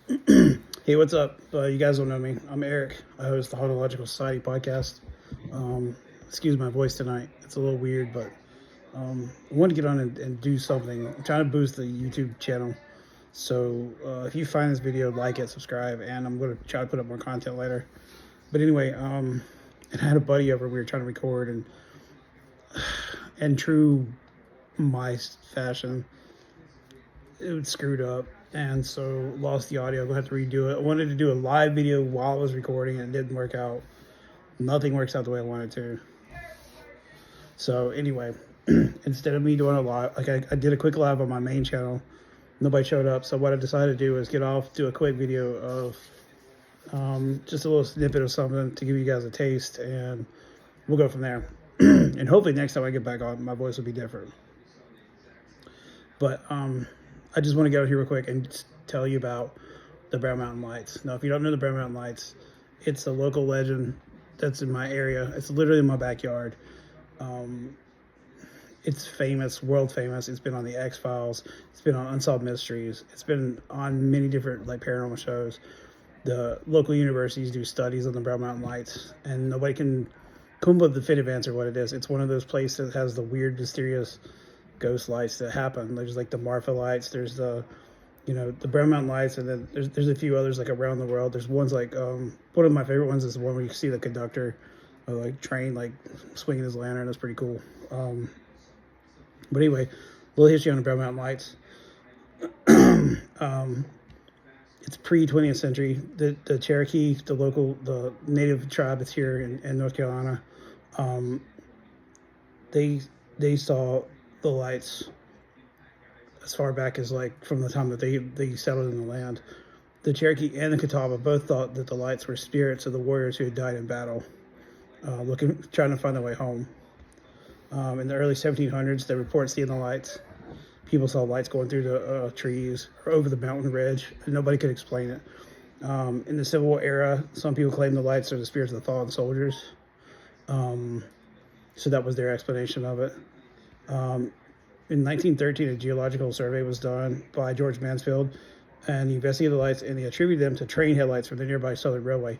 Hey, what's up? You guys don't know me. I'm Eric. I host the Hodological Society podcast. Excuse my voice tonight. It's a little weird, but I want to get on and do something. I'm trying to boost the YouTube channel. So if you find this video, like it, subscribe, and I'm going to try to put up more content later. But anyway, and I had a buddy over. We were trying to record, and true my fashion, it was screwed up, and so lost the audio. I'm gonna have to redo it. I wanted to do a live video while I was recording, and it didn't work out. Nothing works out the way I wanted to. So anyway, instead of me doing a live, like I did a quick live on my main channel, nobody showed up. So what I decided to do is get off, do a quick video of just a little snippet of something to give you guys a taste, and we'll go from there. And hopefully next time I get back on, my voice will be different. But I just want to get out here real quick and tell you about the Brown Mountain Lights. Now, if you don't know the Brown Mountain Lights, it's a local legend that's in my area. It's literally in my backyard. It's famous, world famous. It's been on the X-Files. It's been on Unsolved Mysteries. It's been on many different like paranormal shows. The local universities do studies on the Brown Mountain Lights, and nobody can come up with a definitive answer what it is. It's one of those places that has the weird, mysterious ghost lights that happen. There's like the Marfa lights. There's the Brown Mountain Lights, and then there's a few others like around the world. There's ones like one of my favorite ones is the one where you see the conductor of like train like swinging his lantern. That's pretty cool. But anyway, a little history on the Brown Mountain Lights. It's pre-20th century. The Cherokee, the native tribe that's here in North Carolina, they saw the lights as far back as like from the time that they settled in the land. The Cherokee and the Catawba both thought that the lights were spirits of the warriors who had died in battle, trying to find their way home. In the early 1700s, they report seeing the lights. People saw lights going through the trees or over the mountain ridge, and nobody could explain it. In the Civil War era, some people claim the lights are the spirits of the fallen soldiers. So that was their explanation of it. In 1913, a geological survey was done by George Mansfield, and he investigated the lights, and he attributed them to train headlights from the nearby Southern Railway.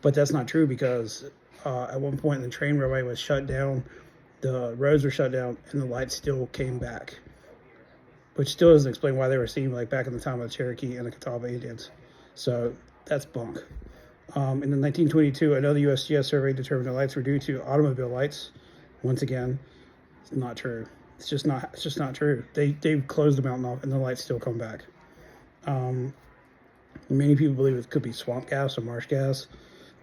But that's not true, because at one point the train railway was shut down, the roads were shut down, and the lights still came back, which still doesn't explain why they were seen like back in the time of the Cherokee and the Catawba Indians. So that's bunk. In the 1922, another USGS survey determined the lights were due to automobile lights. Once again, it's not true. It's just not true. They closed the mountain off, and the lights still come back. Many people believe it could be swamp gas or marsh gas.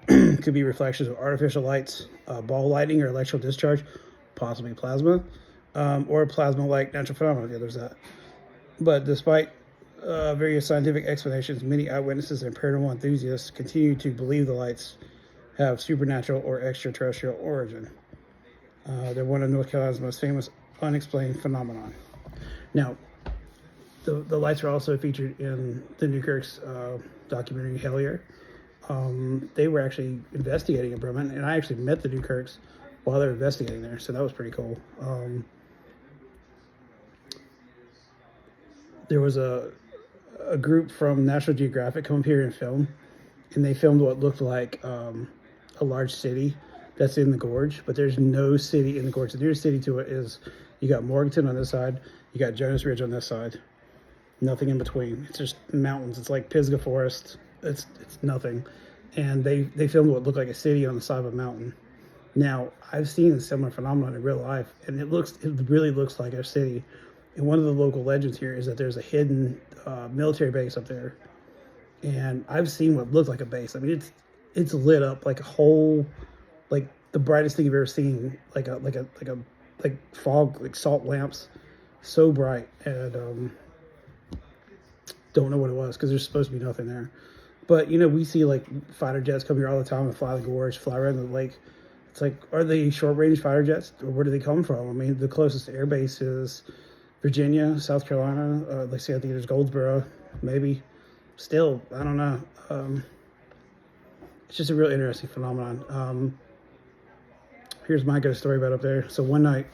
Could be reflections of artificial lights, ball lighting, or electrical discharge, possibly plasma, or plasma-like natural phenomena. Yeah, there's that. But despite various scientific explanations, many eyewitnesses and paranormal enthusiasts continue to believe the lights have supernatural or extraterrestrial origin. They're one of North Carolina's most famous unexplained phenomenon. Now, the lights are also featured in the Newkirk's documentary Hellier. They were actually investigating in Bremen, and I actually met the Newkirks while they were investigating there, so that was pretty cool. There was a group from National Geographic come up here and film, and they filmed what looked like a large city that's in the gorge, but there's no city in the gorge. The nearest city to it is, you got Morganton on this side, you got Jonas Ridge on this side, nothing in between. It's just mountains. It's like Pisgah Forest. It's nothing. And they filmed what looked like a city on the side of a mountain. Now, I've seen a similar phenomenon in real life, and it really looks like a city. And one of the local legends here is that there's a hidden military base up there, and I've seen what looked like a base. I mean, it's lit up like a whole, like the brightest thing you've ever seen, like fog, like salt lamps, so bright. And don't know what it was, because there's supposed to be nothing there. But we see like fighter jets come here all the time and fly the gorge, fly around the lake. It's like, are they short-range fighter jets, or where do they come from? I mean, the closest air base is Virginia, South Carolina. Let's see, I think there's Goldsboro, maybe. Still, I don't know. It's just a real interesting phenomenon. Here's my ghost story about up there. So one night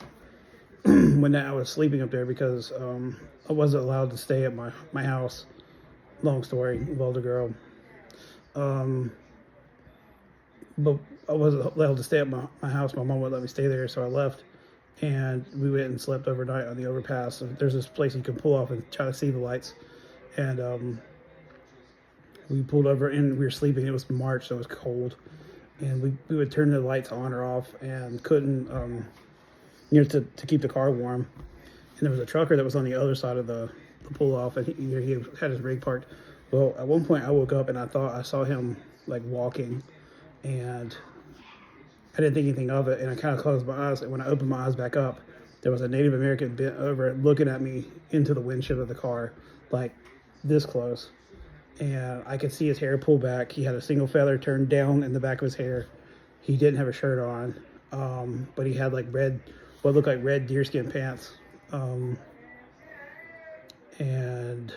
I was sleeping up there because I wasn't allowed to stay at my house Long story, involved a girl. Um, but I wasn't allowed to stay at my house. My mom wouldn't let me stay there, so I left. And we went and slept overnight on the overpass. And there's this place you can pull off and try to see the lights. And we pulled over and we were sleeping. It was March, so it was cold. And we would turn the lights on or off and couldn't, to keep the car warm. And there was a trucker that was on the other side of the pull off, and he had his rig parked. Well, at one point I woke up and I thought I saw him like walking, and I didn't think anything of it. And I kind of closed my eyes. And when I opened my eyes back up, there was a Native American bent over looking at me into the windshield of the car, like this close. And I could see his hair pull back. He had a single feather turned down in the back of his hair. He didn't have a shirt on, but he had like what looked like red deerskin pants. And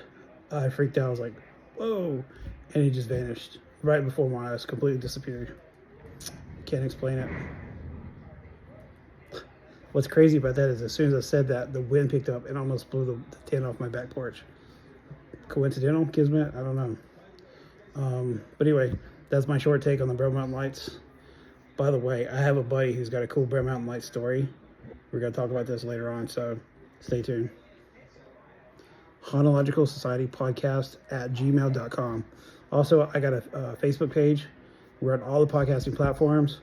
I freaked out. I was like, whoa. And he just vanished right before my eyes, completely disappeared. Can't explain it. What's crazy about that is as soon as I said that, the wind picked up and almost blew the tin off my back porch. Coincidental? Kismet? I don't know. But anyway, that's my short take on the Bear Mountain Lights. By the way, I have a buddy who's got a cool Bear Mountain Lights story. We're going to talk about this later on, so stay tuned. Chronological Society Podcast at gmail.com. Also, I got a Facebook page. We're on all the podcasting platforms.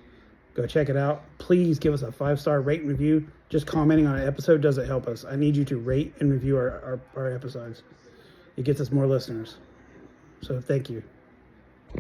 Go check it out. Please give us a 5-star rate and review. Just commenting on an episode doesn't help us. I need you to rate and review our episodes. It gets us more listeners. So thank you.